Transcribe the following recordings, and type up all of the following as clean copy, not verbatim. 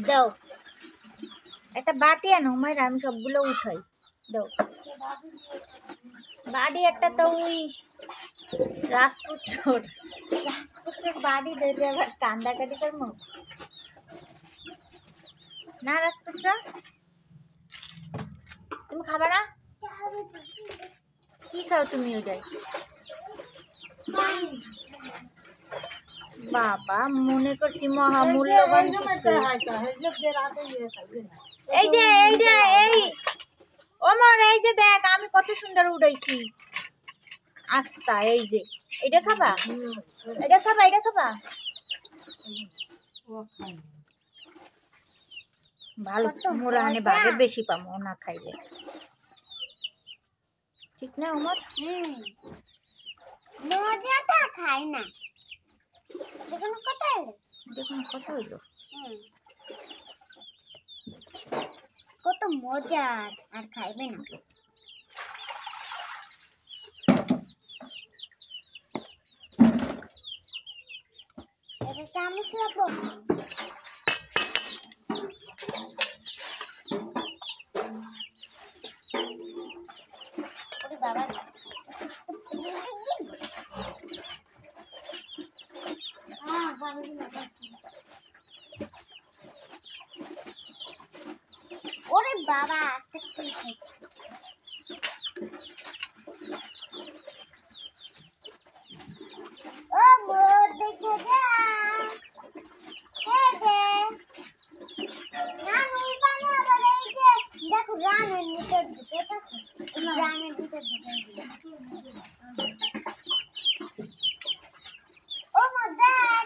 দাও একটা বাটি আনো মায়ের, আমি সবগুলো উঠাই। দাও বাড়ি একটা তো ওই রাজপুত্রের বাড়ি ধরে আবার কান্দাকাটি করবো না। রাজপুত্র তুমি খাবা না? কি খাও তুমি ওটাই? বাবা মনে করছি মহামূল্যবান কিছু। এই যে এই ওমর, এই যে দেখ আমি কত সুন্দর উড়াইছি আস্তা। এই যে এটা খাবা, এটা খাবা, এটা খাবা। ভালো মোরা আনে বাঘের বেশি পাবো না খাইলে, ঠিক না ওমর? মজাটা খাই না। দেখুন কত হলো, দেখুন কত হইলো, কত মজার। আর খাইবে না। এটা চামচ রাখো। ওরে বাবা, ওরে বাবা আস্তে আস্তে ও মোর দেখে যা দেখো রানের ভিতর ঢুকে গেছে, রানের ভিতর ঢুকে ও মা দেখ।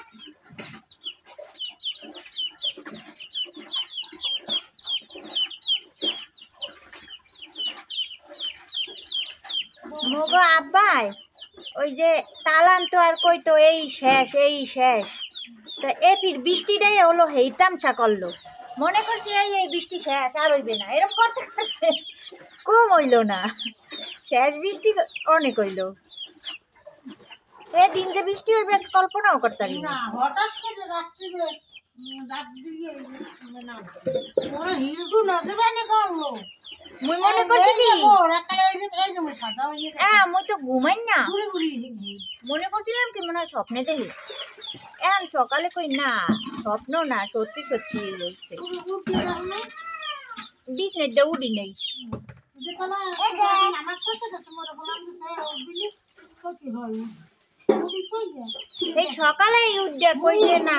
মগো আব্বাই ওই যে তালান তো আর কই তো এই শেষ, এই শেষ তো এপির বৃষ্টিটাই হলো হেইতামচা করলো। মনে করছি এই বৃষ্টি শেষ আর হইবে না, এরকম করতে করতে কম হইল না, শেষ বৃষ্টি অনেক হইল। দিন যে বৃষ্টি হইবে কল্পনাও করতে পারি না। হঠাৎ করে রাত্রিরে ডাক দিয়ে ওরা হিরু নজরে নে করলো। মুই মনে করছি কি মুই তো ঘুমাই না, মনে করছিলাম কি মনে হয় স্বপ্নে দেখি। এখন সকালে কই না স্বপ্ন না, সত্যি সত্যি হয়েছে। বিছনের দিয়ে উড়ি নেই। এই সকালে উঠে কই যে না